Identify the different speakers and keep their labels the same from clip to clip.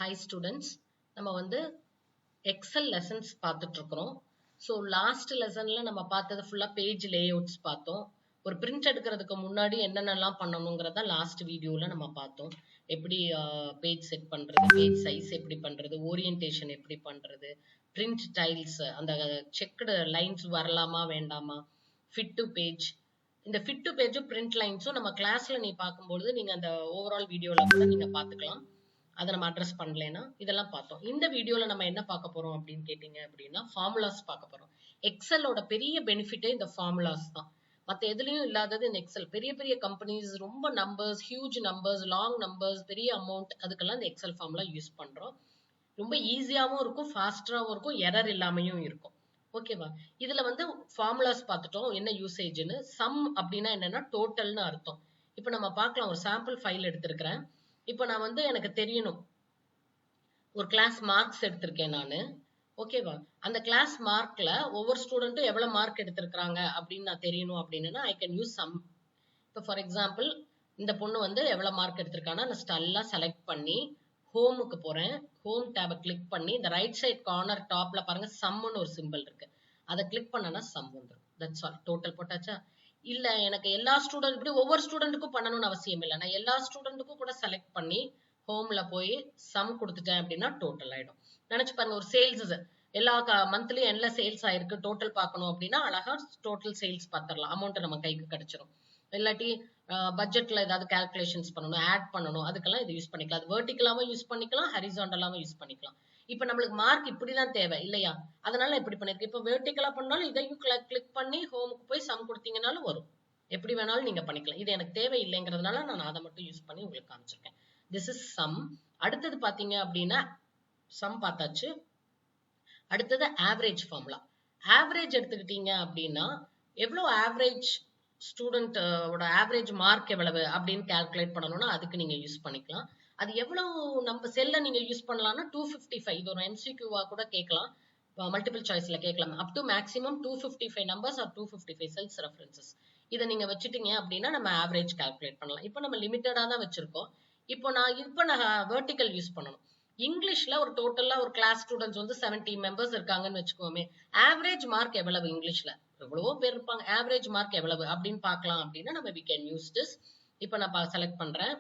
Speaker 1: Hi students, நம்ம வந்து Excel lessons பார்த்துட்டு இருக்கிறோம். So last lessonல நம்ம பார்த்தது full page layouts பார்த்தோம். ஒரு print எடுக்கிறதுக்கு முன்னாடி என்னென்னலாம் பண்ணணுங்கிறத last videoல நம்ம பார்த்தோம். எப்படி page set பண்றது, page size எப்படி பண்றது, orientation எப்படி பண்றது, print styles, அந்த checked lines வரலாமா வேண்டாமா, fit to page. இந்த fit to page print linesம் நம்ம கிளாஸ்ல நீ பார்க்கும்போது நீங்க அந்த overall videoல கூட நீங்க பார்த்துக்கலாம். அதை நம்ம அட்ரஸ் பண்ணலைன்னா இதெல்லாம் பார்த்தோம். இந்த வீடியோல நம்ம என்ன பார்க்க போறோம் அப்படின்னு கேட்டீங்க அப்படின்னா ஃபார்முலாஸ் பார்க்க போறோம். எக்ஸலோட பெரிய பெனிஃபிட்டே இந்த ஃபார்முலாஸ் தான். மற்ற எதுலயும் இல்லாதது இந்த எக்ஸல். பெரிய பெரிய கம்பெனிஸ் ரொம்ப numbers, huge numbers, long numbers, பெரிய அமௌண்ட், அதுக்கெல்லாம் இந்த எக்ஸல் ஃபார்முலா யூஸ் பண்றோம். ரொம்ப ஈஸியாவும் இருக்கும், ஃபாஸ்டராகவும் இருக்கும், எரர் இல்லாமையும் இருக்கும். ஓகேவா? இதுல வந்து ஃபார்முலாஸ் பார்த்துட்டோம், என்ன யூசேஜ்னு. சம் அப்படின்னா என்னன்னா டோட்டல்னு அர்த்தம். இப்போ நம்ம பார்க்கலாம், ஒரு சாம்பிள் ஃபைல் எடுத்திருக்கிறேன். இப்போ நான் வந்து எனக்கு தெரியணும், ஒரு கிளாஸ் மார்க்ஸ் எடுத்திருக்கேன் நானு. ஓகேவா? அந்த கிளாஸ் மார்க்ல ஒவ்வொரு ஸ்டூடெண்ட்டும் எவ்வளவு மார்க் எடுத்திருக்காங்க அப்படின்னு நான் தெரியணும் அப்படின்னா ஐ கேன் யூஸ் சம். இப்போ ஃபார் எக்ஸாம்பிள் இந்த பொண்ணு வந்து எவ்வளவு மார்க் எடுத்திருக்கானா நான் எல்லாம் செலக்ட் பண்ணி ஹோமுக்கு போறேன். ஹோம் டேபை கிளிக் பண்ணி இந்த ரைட் சைட் கார்னர் டாப்ல பாருங்க சம்னு ஒரு சிம்பிள் இருக்கு. அதை கிளிக் பண்ணனா சம் வந்துடும். That's all. டோட்டல் போட்டாச்சா? இல்ல எனக்கு எல்லா ஸ்டூடெண்ட் இப்படி ஒவ்வொரு ஸ்டூடெண்ட்டுக்கும் பண்ணணும்னு அவசியம் இல்லை. நான் எல்லா ஸ்டூடெண்ட்டுக்கும் கூட செலக்ட் பண்ணி ஹோம்ல போய் சம் கொடுத்துட்டேன் அப்படின்னா டோட்டல் ஆயிடும். நினைச்சு பாருங்க, ஒரு சேல்ஸ் எல்லா மந்த்லயும் என்ன சேல்ஸ் ஆயிருக்கு டோட்டல் பார்க்கணும் அப்படின்னா அழகா டோட்டல் சேல்ஸ் பார்த்துடலாம். அமௌண்ட் நம்ம கைக்கு கிடைச்சிரும். இல்லாட்டி பட்ஜெட்ல ஏதாவது கால்குலேஷன்ஸ் பண்ணணும், ஆட் பண்ணணும், அதுக்கெல்லாம் இது யூஸ் பண்ணிக்கலாம். அது வெர்டிகலாவும் யூஸ் பண்ணிக்கலாம், ஹரிசாண்டலாவும் யூஸ் பண்ணிக்கலாம். இப்ப நம்மளுக்கு மார்க் இப்படிதான் தேவை இல்லையா? அதனால எப்படி பண்ணிருக்கேன். இப்ப வெர்டிகலா பண்ணாலும் இதையும் கிளிக் பண்ணி ஹோமுக்கு போய் சம் கொடுத்தீங்கன்னாலும் வரும். எப்படி வேணாலும் நீங்க பண்ணிக்கலாம். இது எனக்கு தேவை இல்லைங்கிறதுனால நான் அதை மட்டும் யூஸ் பண்ணி உங்களுக்கு காமிச்சிருக்கேன். This is sum. அடுத்தது பாத்தீங்க அப்படின்னா சம் பார்த்தாச்சு. அடுத்தது ஆவரேஜ் ஃபார்முலா. ஆவரேஜ் எடுத்துக்கிட்டீங்க அப்படின்னா எவ்வளவு ஆவரேஜ் ஸ்டூடெண்டோட ஆவரேஜ் மார்க் எவ்வளவு அப்படின்னு கால்குலேட் பண்ணணும்னா அதுக்கு நீங்க யூஸ் பண்ணிக்கலாம். அது எவ்வளவு நம்ம செல்ல நீங்க யூஸ் பண்ணலாம்னா 255. இது ஒரு MCQவா கூட கேட்கலாம், மல்டிபிள் சாய்ஸ்ல கேட்கலாம். Up to maximum 255 numbers or 255 cells references. இதை நீங்க வச்சுட்டீங்க அப்படின்னா நம்ம ஆவரேஜ் கால்குலேட் பண்ணலாம். இப்போ நம்ம லிமிட்டடா தான் வச்சிருக்கோம். இப்போ நான் வெர்டிகல் யூஸ் பண்ணணும். இங்கிலீஷ்ல ஒரு டோட்டலா ஒரு கிளாஸ் ஸ்டூடெண்ட்ஸ் வந்து 70 மெம்பர்ஸ் இருக்காங்கன்னு வச்சுக்கோமே. ஆவரேஜ் மார்க் எவ்வளவு இங்கிலீஷ்ல? எவ்வளவோ பேர் இருப்பாங்க. ஆவரேஜ் மார்க் எவ்வளவு அப்படின்னு பார்க்கலாம் அப்படின்னா நம்ம we can use this. இப்போ நான் செலக்ட் பண்றேன்.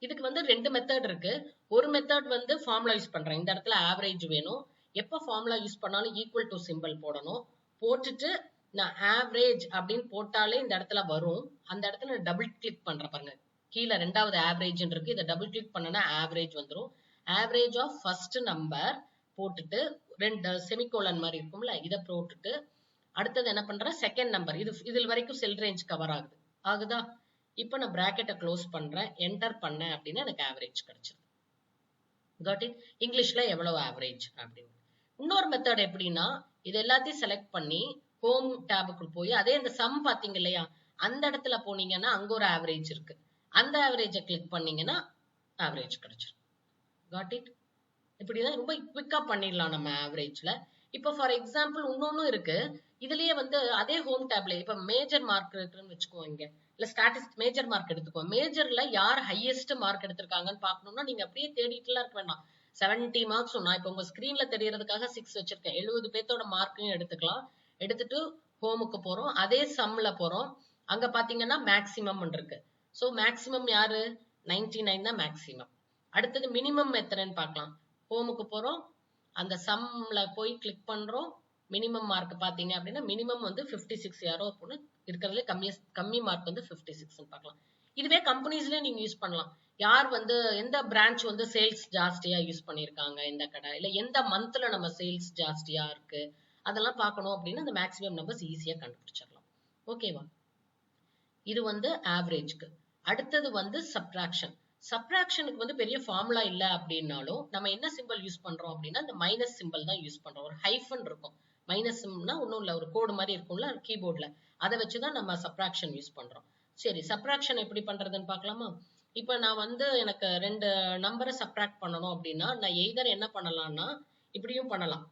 Speaker 1: இதுக்கு வந்து ரெண்டு மெத்தட் இருக்கு. ஒரு மெத்தட் வந்து ஃபார்முலா யூஸ் பண்றேன். இந்த இடத்துல ஆவரேஜ் வேணும். எப்போ ஃபார்முலா யூஸ் பண்ணாலும் ஈக்குவல் டு சிம்பிள் போடணும். போட்டுட்டு நான் ஆவரேஜ் அப்படின்னு போட்டாலே இந்த இடத்துல வரும். அந்த இடத்துல டபுள் கிளிக் பண்றேன் பாருங்க. கீழே ரெண்டாவது ஆவரேஜ் இருக்கு. இதை டபுள் கிளிக் பண்ணனா ஆவரேஜ் வந்துடும். ஆவரேஜ் ஆஃப் ஃபர்ஸ்ட் நம்பர் போட்டுட்டு ரெண்டு செமிகோலன் மாதிரி இருக்கும்ல, இதை போட்டுட்டு அடுத்தது என்ன பண்றேன், செகண்ட் நம்பர். இதில் வரைக்கும் செல் ரேஞ்ச் கவர் ஆகுதா? இப்போ நான் பிராக்கெட்டை க்ளோஸ் பண்றேன், என்டர் பண்ணேன் அப்படின்னா எனக்கு ஆவரேஜ் கிடைச்சிருது. Got it? இங்கிலீஷ்ல எவ்வளவு ஆவரேஜ் அப்படின்னு. இன்னொரு மெத்தட் எப்படின்னா இது எல்லாத்தையும் செலக்ட் பண்ணி ஹோம் டேபுக்கு போய் அதே இந்த சம் பாத்தீங்க இல்லையா, அந்த இடத்துல போனீங்கன்னா அங்க ஒரு ஆவரேஜ் இருக்கு. அந்த ஆவரேஜை கிளிக் பண்ணீங்கன்னா ஆவரேஜ் கிடைச்சிரும். Got it? இப்படிதான் ரொம்ப குவிக்கா பண்ணிடலாம் நம்ம ஆவரேஜ்ல. இப்போ ஃபார் எக்ஸாம்பிள் இன்னொன்னும் இருக்கு. இதுலயே வந்து அதே ஹோம் டேப்ல இப்ப மேஜர் மார்க் இருக்குன்னு வச்சுக்கோங்க, இல்ல ஸ்டாட்டிஸ்டிக் மேஜர் மார்க் எடுத்துக்கோ. மேஜர்ல யார் ஹையஸ்ட் மார்க் எடுத்திருக்காங்கன்னு பாக்கணும்னா நீங்க அப்படியே தேடிட்டுலாம் இருக்க வேண்டாம். 70 மார்க்ஸ் நான் இப்ப உங்க ஸ்கிரீன்ல தெரியறதுக்காக 6 வச்சிருக்கேன். 70 பேர்த்தோட மார்க்கையும் எடுத்துக்கலாம். எடுத்துட்டு ஹோமுக்கு போறோம், அதே சம்ல போறோம். அங்க பாத்தீங்கன்னா மேக்சிமம் இருக்கு. சோ மேக்சிமம் யாரு? 99 தான் மேக்சிமம். அடுத்தது மினிமம் எத்தனைன்னு பார்க்கலாம். ஹோமுக்கு போறோம், அந்த சம்ல போய் கிளிக் பண்றோம். மினிமம் மார்க் பாத்தீங்க அப்படின்னா மினிமம் வந்து 56. யாரோ பொண்ணு இருக்கிறதுல கம்மி மார்க் வந்து 56 பார்க்கலாம். இதுவே கம்பெனிஸ்ல நீங்க யூஸ் பண்ணலாம். யார் வந்து எந்த பிரான்ச் வந்து சேல்ஸ் ஜாஸ்தியா யூஸ் பண்ணிருக்காங்க, எந்த கடை, இல்ல எந்த மந்த்ல நம்ம சேல்ஸ் ஜாஸ்தியா இருக்கு, அதெல்லாம் பார்க்கணும் அப்படின்னா அந்த மேக்ஸிமம் நம்பர்ஸ் ஈஸியா கண்டுபிடிச்சிடலாம். ஓகேவா? இது வந்து ஆவரேஜ்க்கு. அடுத்தது வந்து சப்ட்ராக்ஷன். சப்ட்ராக்ஷனுக்கு வந்து பெரிய ஃபார்முலா இல்ல அப்படின்னாலும் நம்ம என்ன சிம்பிள் யூஸ் பண்றோம் அப்படின்னா இந்த மைனஸ் சிம்பிள் தான் யூஸ் பண்றோம். ஒரு ஹைஃபன் இருக்கும். மைனஸ் சிம்பிள்னா ஒன்றும் இல்லை, ஒரு கோடு மாதிரி இருக்கும்ல கீபோர்ட்ல, அதை வச்சுதான் நம்ம சப்ட்ராக்ஷன் யூஸ் பண்றோம். சரி, சப்ட்ராக்ஷன் எப்படி பண்றதுன்னு பார்க்கலாமா? இப்ப நான் வந்து எனக்கு ரெண்டு நம்பரை சப்ட்ராக்ட் பண்ணணும் அப்படின்னா நான் எய்தர் என்ன பண்ணலாம்னா இப்படியும் பண்ணலாம்.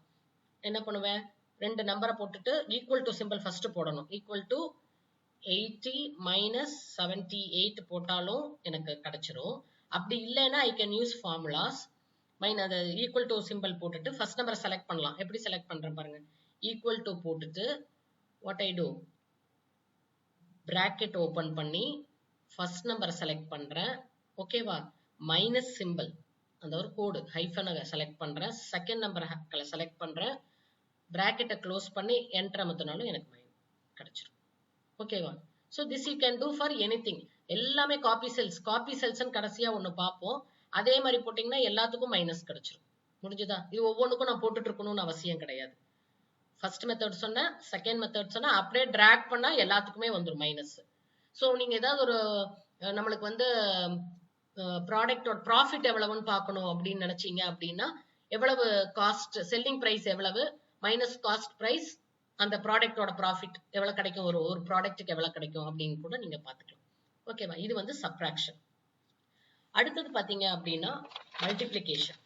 Speaker 1: என்ன பண்ணுவேன், ரெண்டு நம்பரை போட்டுட்டு ஈக்குவல் டு சிம்பிள் ஃபர்ஸ்ட் போடணும். ஈக்குவல் டு 80 minus 78 போட்டாலும் எனக்கு கிடைச்சிரும். அப்படி இல்லைன்னா I can use formulas. அந்த ஈக்குவல் டு சிம்பிள் போட்டுட்டு ஃபர்ஸ்ட் நம்பரை செலக்ட் பண்ணலாம். எப்படி செலக்ட் பண்றேன் பாருங்க. ஈக்குவல் டு போட்டுட்டு what I do, bracket open பண்ணி ஃபர்ஸ்ட் நம்பரை செலக்ட் பண்றேன். ஓகேவா, மைனஸ் சிம்பிள் அந்த ஒரு கோடு ஹைஃபனை செலக்ட் பண்றேன். செகண்ட் நம்பரை செலக்ட் பண்றேன். பிராக்கெட்டை க்ளோஸ் பண்ணி என்டர் அமுத்தினாலும் எனக்கு கிடைச்சிரும். ஓகேவா. So this you can do for anything. எல்லாமே காப்பி செல்ஸ் கடைசியா ஒன்று பார்ப்போம். அதே மாதிரி போட்டிங்கன்னா எல்லாத்துக்கும் மைனஸ் கிடைச்சிரும். முடிஞ்சுதா? இது ஒவ்வொன்றுக்கும் நான் போட்டுட்டு இருக்கணும்னு அவசியம் கிடையாது. ஃபர்ஸ்ட் மெத்தட் சொன்னேன், செகண்ட் மெத்தட் சொன்னேன், அப்படியே டிராக் பண்ணா எல்லாத்துக்குமே வந்துடும் மைனஸ். ஸோ நீங்க ஏதாவது ஒரு நம்மளுக்கு வந்து ப்ராடக்டோட ப்ராஃபிட் எவ்வளவுன்னு பார்க்கணும் அப்படின்னு நினைச்சீங்க அப்படின்னா, எவ்வளவு காஸ்ட், செல்லிங் பிரைஸ் எவ்வளவு மைனஸ் காஸ்ட் பிரைஸ், அந்த ப்ராடக்டோட ப்ராஃபிட் எவ்வளவு கிடைக்கும், ஒரு ப்ராடக்ட்டுக்கு எவ்வளவு கிடைக்கும் அப்படின்னு கூட நீங்க பாத்துக்கலாம். ஓகேவா. இது வந்து சப்ட்ராக்ஷன். அடுத்தது பாத்தீங்க அப்படின்னா மல்டிப்ளிகேஷன்.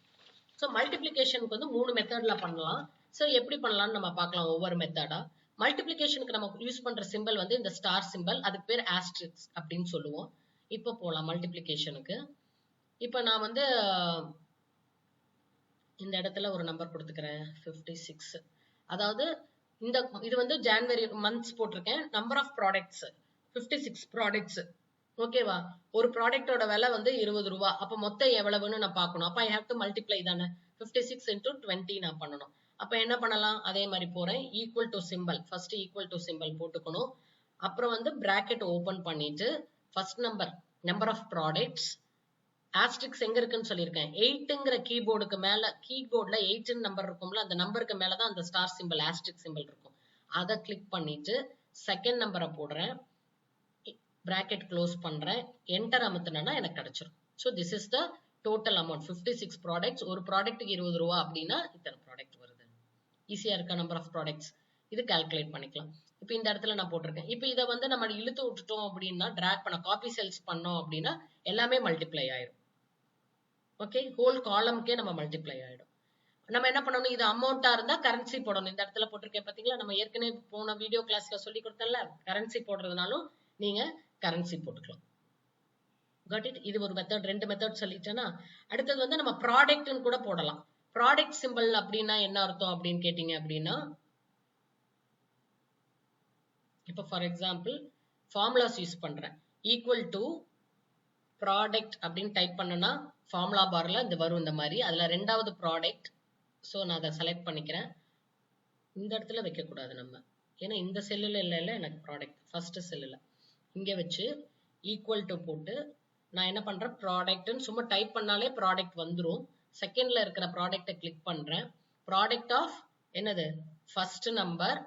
Speaker 1: ஸோ மல்டிப்ளிகேஷனுக்கு வந்து 3 மெத்தட்ல பண்ணலாம். ஸோ எப்படி பண்ணலாம்னு நம்ம பார்க்கலாம் ஒவ்வொரு மெத்தடா. மல்டிப்ளிகேஷனுக்கு நம்ம யூஸ் பண்ற சிம்பிள் வந்து இந்த ஸ்டார் சிம்பிள், அதுக்கு பேர் ஆஸ்ட்ரிக்ஸ் அப்படின்னு சொல்லுவோம். இப்போ போலாம் மல்டிப்ளிகேஷனுக்கு. இப்போ நான் வந்து இந்த இடத்துல ஒரு நம்பர் கொடுத்துக்கிறேன் 56. அதாவது இது வந்து ஜான்வரி மந்த்ஸ் போட்டிருக்கேன். Number of products 56 products. ஓகேவா. ஒரு ப்ராடக்டோட விலை வந்து 20 ரூபா. அப்ப மொத்தம் எவ்வளவுன்னு நான் பார்க்கணும். அப்ப ஐ ஹேவ் டு மல்டிப்ளை தானே. 56 into 20 நான் பண்ணணும். அப்ப என்ன பண்ணலாம், அதே மாதிரி போறேன். Equal to symbol, first equal to symbol போட்டுக்கணும். அப்புறம் வந்து பிராக்கெட் ஓபன் பண்ணிட்டு first number of products, asterisk எங்க இருக்குன்னு சொல்லியிருக்கேன். 8ங்கிற கீபோர்டுக்கு மேல, கீபோர்ட்ல 8 நம்பர் இருக்கும்ல, அந்த நம்பருக்கு மேலதான் அந்த ஸ்டார் சிம்பிள், ஆஸ்ட்ரிக் சிம்பிள் இருக்கும். அதை கிளிக் பண்ணிட்டு செகண்ட் நம்பரை போடுறேன், பிராக்கெட் க்ளோஸ் பண்றேன், என்டர் அமுத்துனா எனக்கு கிடைச்சிரும். So this is the total amount. 56 products. ஒரு ப்ராடக்ட்டுக்கு 20 ரூபா அப்படின்னா இத்தனை ப்ராடக்ட் வருது. ஈஸியா இருக்க நம்பர் ஆஃப் ப்ராடக்ட்ஸ் இது கால்குலேட் பண்ணிக்கலாம். இப்போ இந்த இடத்துல நான் போட்டிருக்கேன். இப்போ இதை வந்து நம்ம இழுத்து விட்டுட்டோம் அப்படின்னா, டிராக் பண்ண காப்பி செல்ஸ் பண்ணோம் அப்படின்னா எல்லாமே மல்டிப்ளை ஆயிடும். ஓகே, ஹோல் காலம்க்கே நம்ம மல்டிப்ளை ஆயிடும். நம்ம என்ன பண்ணணும், இது அமௌண்டா இருந்தா கரன்சி போடணும். இந்த இடத்துல போட்டிருக்கேன் பாத்தீங்களா, நம்ம ஏற்கனவே போன வீடியோ கிளாஸ்ல சொல்லி கொடுத்தல, கரன்சி போடுறதுனாலும் நீங்க கரன்சி போட்டுக்கலாம். Got it. இது ஒரு மெத்தட், 2 மெத்தட் சொல்லிட்டேன்னா, அடுத்தது வந்து நம்ம ப்ராடக்ட்னு கூட போடலாம். ப்ராடக்ட் சிம்பிள் அப்படின்னா என்ன அர்த்தம் அப்படின்னு கேட்டீங்க அப்படின்னா, இப்போ ஃபார் எக்ஸாம்பிள் ஃபார்முலாஸ் யூஸ் பண்றேன். ஈக்குவல் டு ப்ராடக்ட் அப்படின்னு டைப் பண்ணனா ஃபார்முலா பார்ல இந்த வரும் இந்த மாதிரி. அதுல 2வது ப்ராடக்ட். ஸோ நான் அதை செலக்ட் பண்ணிக்கிறேன். இந்த இடத்துல வைக்கக்கூடாது நம்ம, ஏன்னா இந்த செல்லுல இல்லை எனக்கு ப்ராடக்ட், ஃபர்ஸ்ட் செல்லுல இங்கே வச்சு ஈக்குவல் டு போட்டு நான் என்ன பண்றேன், ப்ராடக்ட்னு சும்மா டைப் பண்ணாலே ப்ராடக்ட் வந்துடும். செகண்ட்ல இருக்கிற ப்ராடக்டை கிளிக் பண்றேன். ப்ராடக்ட் ஆஃப் என்னது, ஃபர்ஸ்ட் நம்பர்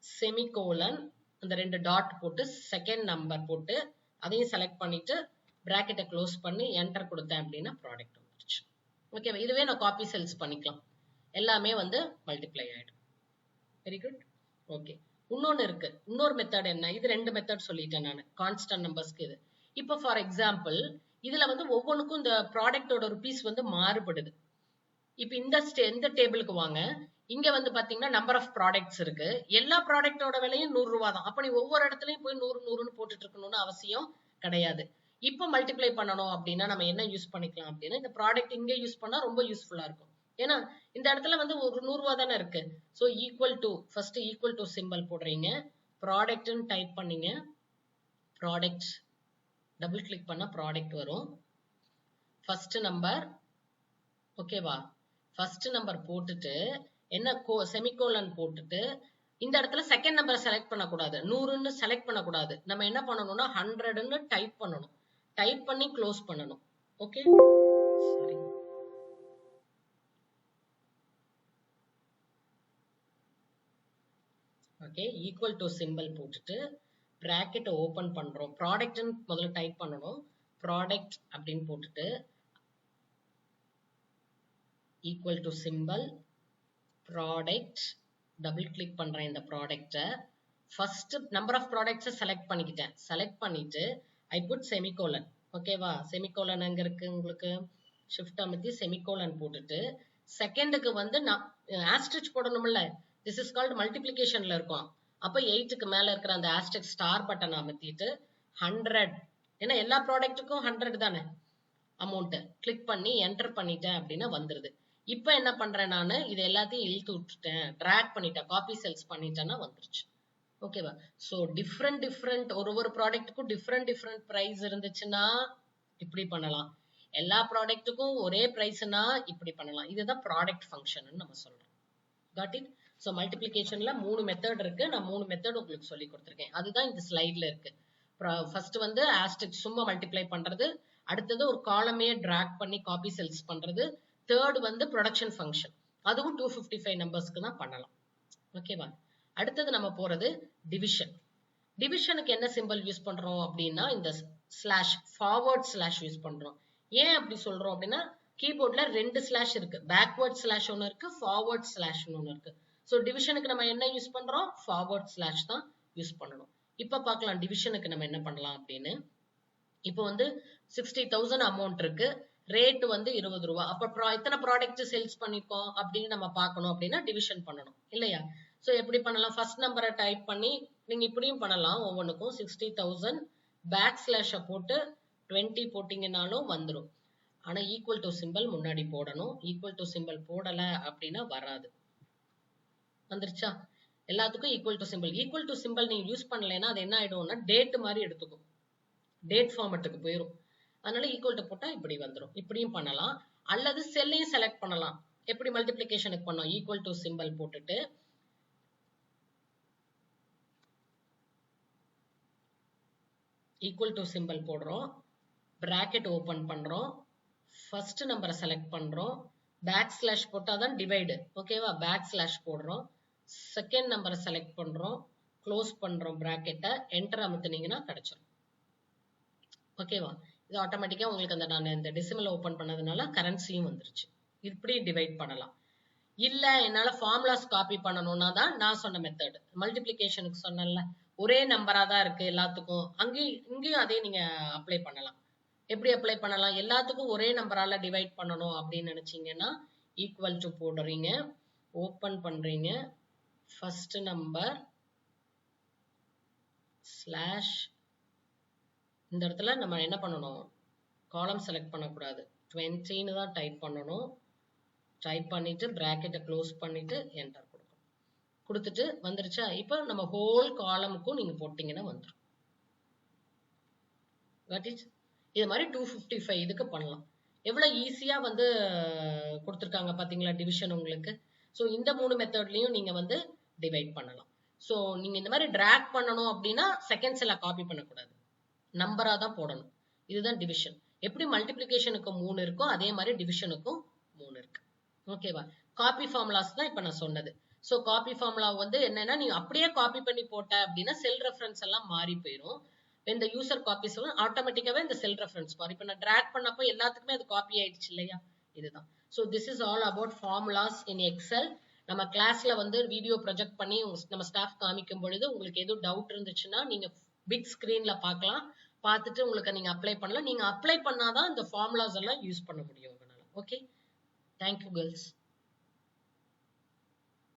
Speaker 1: செமிகோலன், அந்த 2 டாட் போட்டு செகண்ட் நம்பர் போட்டு அதையும் செலக்ட் பண்ணிட்டு பிராக்கெட்டை க்ளோஸ் பண்ணி என்டர் கொடுத்தேன் அப்படின்னா ப்ராடக்ட் வந்துருச்சு. ஓகேவா. இதுவே நான் காப்பி செல்ஸ் பண்ணிக்கலாம். எல்லாமே வந்து மல்டிப்ளை ஆயிடும். Very good. ஓகே. இன்னொன்னு இருக்கு, இன்னொரு மெத்தட் என்ன, இது 2 மெத்தட் சொல்லிட்டேன் நான் கான்ஸ்டன்ட் நம்பர்ஸ்க்கு. இது இப்போ ஃபார் எக்ஸாம்பிள் இதுல வந்து ஒவ்வொன்றுக்கும் இந்த ப்ராடக்டோட ருபீஸ் வந்து மாறுபடுது. இப்போ இந்த டேபிளுக்கு வாங்க. இங்க வந்து பாத்தீங்கன்னா நம்பர் ஆஃப் ப்ராடக்ட்ஸ் இருக்கு. எல்லா ப்ராடக்டோட விலையும் 100 ரூபா தான். அப்ப நீ ஒவ்வொரு இடத்துலயும் போய் 100 போட்டுட்டு இருக்கணும்னு அவசியம் கிடையாது. இப்போ மல்டிப்ளை பண்ணணும் அப்படின்னா நம்ம என்ன யூஸ் பண்ணிக்கலாம் அப்படின்னா, இந்த ப்ராடக்ட் இங்க யூஸ் பண்ணா ரொம்ப யூஸ்ஃபுல்லா இருக்கும். ஏன்னா இந்த இடத்துல வந்து ஒரு 100 ரூபா தானே இருக்கு. So equal to, first equal to simple போடுறீங்க, ப்ராடக்ட்னு டைப் பண்ணீங்க, ப்ராடக்ட் டபுள் கிளிக் பண்ணா ப்ராடக்ட் வரும். ஃபர்ஸ்ட் நம்பர், ஓகேவா, ஃபர்ஸ்ட் நம்பர் போட்டுட்டு என்ன செமிகோலன் போட்டுட்டு இந்த இடத்துல செகண்ட் நம்பரை செலக்ட் பண்ணக்கூடாது, 100ன்னு செலக்ட் பண்ணக்கூடாது. நம்ம என்ன பண்ணணும்னா 100ன்னு டைப் பண்ணணும். டைப் பண்ணி க்ளோஸ் பண்ணணும். Okay, sorry. Okay, equal to symbol போட்டுட்டு பிராக்கெட்டை ஓபன் பண்றோம். ப்ராடக்ட்னு முதல்ல டைப் பண்ணணும். ப்ராடக்ட் அப்படின்னு போட்டுட்டு equal to simple product, double click பண்றேன் இந்த ப்ராடக்ட்டை. ஃபர்ஸ்ட் நம்பர் ஆஃப் ப்ராடக்ட்ஸை செலக்ட் பண்ணிக்கிட்டேன். செலக்ட் பண்ணிட்டு ஐ புட் செமிகோலன். ஓகேவா, செமிகோலன் எங்க இருக்கு உங்களுக்கு, ஷிஃப்ட் அமுத்தி செமிகோலன் போட்டுட்டு செகண்டுக்கு வந்து நான் ஆஸ்ட்ரிச் போடணும்ல, திஸ் இஸ் கால்ட் மல்டிப்ளிகேஷன்ல இருக்கும். அப்ப 8க்கு மேல இருக்கிற அந்த ஆஸ்ட்ரிக் ஸ்டார் பட்டன் அமுத்திட்டு 100, ஏன்னா எல்லா ப்ராடக்ட்டுக்கும் 100 தானே. அமௌண்ட் கிளிக் பண்ணி என்டர் பண்ணிட்டேன் அப்படின்னா வந்துருது. இப்போ என்ன பண்றேன் நானு, இது எல்லாத்தையும் இழுத்து விட்டுட்டேன், டிராக் பண்ணிட்டேன், காப்பி செல்ஸ் பண்ணிட்டேன்னா வந்துருச்சு. ஓகேவா? ஸோ டிஃப்ரெண்ட் ஒரு ப்ராடக்ட்டுக்கும் டிஃப்ரெண்ட் பிரைஸ் இருந்துச்சுன்னா இப்படி பண்ணலாம். எல்லா ப்ராடக்ட்டுக்கும் ஒரே பிரைஸ்னா இப்படி பண்ணலாம். இதுதான் ப்ராடக்ட் ஃபங்க்ஷன் நம்ம சொல்றோம். Got it? ஸோ மல்டிப்ளிகேஷன்ல 3 மெத்தட் இருக்கு. நான் 3 மெத்தட் உங்களுக்கு சொல்லி கொடுத்துருக்கேன். அதுதான் இந்த ஸ்லைட்ல இருக்கு. ஃபர்ஸ்ட் வந்து ஆஸ்டெரிஸ்க் சும்மா மல்டிப்ளை பண்றது, அடுத்தது ஒரு காலமே டிராக் பண்ணி காப்பி செல்ஸ் பண்றது, தேர்ட் வந்து ப்ரொடக்ஷன் ஃபங்க்ஷன். அதுவும் 255 நம்பர்ஸ்க்கு தான் பண்ணலாம். ஓகேவா? அடுத்தது நம்ம போறது டிவிஷன். டிவிஷனுக்கு என்ன சிம்பிள் யூஸ் பண்றோம் அப்படின்னா இந்த ஸ்லாஷ், ஃபார்வர்ட் ஸ்லாஷ் யூஸ் பண்றோம். ஏன் அப்படி சொல்றோம் அப்படின்னா கீபோர்ட்ல 2 ஸ்லாஷ் இருக்கு. பேக்வர்ட் ஸ்லாஷ் ஒன்னு இருக்கு, ஃபார்வர்ட் ஸ்லாஷ் ஒன்னு இருக்கு. ஸோ டிவிஷனுக்கு நம்ம என்ன யூஸ் பண்றோம்? ஃபார்வர்ட் ஸ்லாஷ் தான் யூஸ் பண்ணணும். இப்ப பார்க்கலாம் டிவிஷனுக்கு நம்ம என்ன பண்ணலாம் அப்படின்னு. இப்போ வந்து 60,000 அமௌண்ட் இருக்கு, ரேட் வந்து 20 ரூபா. அப்ப எத்தனை ப்ராடக்ட் சேல்ஸ் பண்ணிருக்கோம் அப்படின்னு நம்ம பார்க்கணும் அப்படின்னா டிவிஷன் பண்ணணும் இல்லையா? ஸோ எப்படி பண்ணலாம்? ஃபர்ஸ்ட் நம்பரை டைப் பண்ணி நீங்க இப்படியும் பண்ணலாம். ஒவ்வொன்றுக்கும் 60,000 பேக் ஸ்லாஷை போட்டு 20 போட்டீங்கன்னாலும் வந்துடும். ஆனா ஈக்குவல் டு சிம்பிள் முன்னாடி போடணும். ஈக்குவல் டு சிம்பிள் போடல அப்படின்னா வராது. வந்துருச்சா? எல்லாத்துக்கும் equal to simple. Equal to simple நீங்க யூஸ் பண்ணலைன்னா அது என்ன ஆயிடும்னா டேட் மாதிரி எடுத்துக்கும், டேட் ஃபார்மட்டுக்கு போயிடும். அதனால ஈக்குவல் டு போட்டா இப்படி வந்துடும். இப்படியும் பண்ணலாம். அல்லது செல்லையும் செலக்ட் பண்ணலாம். எப்படி மல்டிப்ளிகேஷனுக்கு பண்ணோம்? ஈக்குவல் டு சிம்பிள் போட்டுட்டு ஈக்குவல் டு சிம்பிள் போடுறோம், பிராக்கெட் ஓபன் பண்றோம், ஃபர்ஸ்ட் நம்பரை செலக்ட் பண்றோம், பேக் ஸ்லாஷ் போட்டாதான் டிவைடு. ஓகேவா? பேக் ஸ்லாஷ் போடுறோம், செகண்ட் நம்பரை செலக்ட் பண்றோம், க்ளோஸ் பண்றோம் பிராக்கெட்டை, என்டர் அமுத்துனீங்கன்னா கிடைச்சிடும். ஓகேவா? இது ஆட்டோமேட்டிக்கா உங்களுக்கு அந்த நான் இந்த டெசிமல் ஓபன் பண்ணதுனால கரன்சியும் வந்துருச்சு. இப்படி டிவைட் பண்ணலாம். இல்ல என்னால ஃபார்முலாஸ் காப்பி பண்ணணும்னா தான் நான் சொன்ன மெத்தட். மல்டிப்ளிகேஷனுக்கு சொன்னேன்ல, ஒரே நம்பரா தான் இருக்கு எல்லாத்துக்கும், இங்கேயும் அதே நீங்க அப்ளை பண்ணலாம். எப்படி அப்ளை பண்ணலாம்? எல்லாத்துக்கும் ஒரே நம்பரால டிவைட் பண்ணணும் அப்படின்னு நினைச்சீங்கன்னா ஈக்குவல் டு போடுறீங்க, ஓபன் பண்றீங்க, ஃபர்ஸ்ட் நம்பர் ஸ்லாஷ், இந்த இடத்துல நம்ம என்ன பண்ணணும்? காலம் செலக்ட் பண்ணக்கூடாது, 20ன்னு தான் டைப் பண்ணணும். டைப் பண்ணிட்டு பிராக்கெட்டை க்ளோஸ் பண்ணிட்டு என்டர் கொடுக்கணும். கொடுத்துட்டு வந்துருச்சா? இப்போ நம்ம ஹோல் காலமுக்கும் நீங்க போட்டீங்கன்னா வந்துடும். இது மாதிரி 255 இதுக்கு பண்ணலாம். எவ்வளவு ஈஸியா வந்து கொடுத்துருக்காங்க பாத்தீங்களா டிவிஷன் உங்களுக்கு. ஸோ இந்த 3 மெத்தட்லயும் நீங்க வந்து டிவைட் பண்ணலாம். ஸோ நீங்க இந்த மாதிரி டிராக் பண்ணணும் அப்படின்னா செகண்ட் செல்ல காப்பி பண்ணக்கூடாது, நம்பரா தான் போடணும். இதுதான் டிவிஷன். எப்படி மல்டிப்ளிகேஷனுக்கு 3 இருக்கோ அதே மாதிரி டிவிஷனுக்கும் 3 இருக்கு. ஓகேவா? காப்பி ஃபார்முலாஸ் தான் இப்ப நான் சொன்னது. ஸோ காப்பி ஃபார்முலா வந்து என்னன்னா நீங்க அப்படியே காப்பி பண்ணி போட்ட அப்படின்னா செல் ரெஃபரன்ஸ் எல்லாம் மாறி போயிடும். இந்த யூசர் காப்பி சொல்ல ஆட்டோமேட்டிக்காவே இந்த செல் ரெஃபரன்ஸ் மாறி. இப்ப நான் டிராக் பண்ணப்போ எல்லாத்துக்குமே அது காப்பி ஆயிடுச்சு இல்லையா? இதுதான். So this is all about formulas in Excel. நம்ம கிளாஸ்ல வந்து வீடியோ ப்ரொஜெக்ட் பண்ணி நம்ம ஸ்டாஃப் காமிக்கும் பொழுது உங்களுக்கு எதுவும் டவுட் இருந்துச்சுன்னா நீங்க பிக் ஸ்கிரீன்ல பார்க்கலாம். பார்த்துட்டு உங்களுக்கு நீங்க அப்ளை பண்ணலாம். நீங்க அப்ளை பண்ணாதான் இந்த ஃபார்முலாஸ் எல்லாம் யூஸ் பண்ண முடியும் உங்களால. Okay, thank you girls.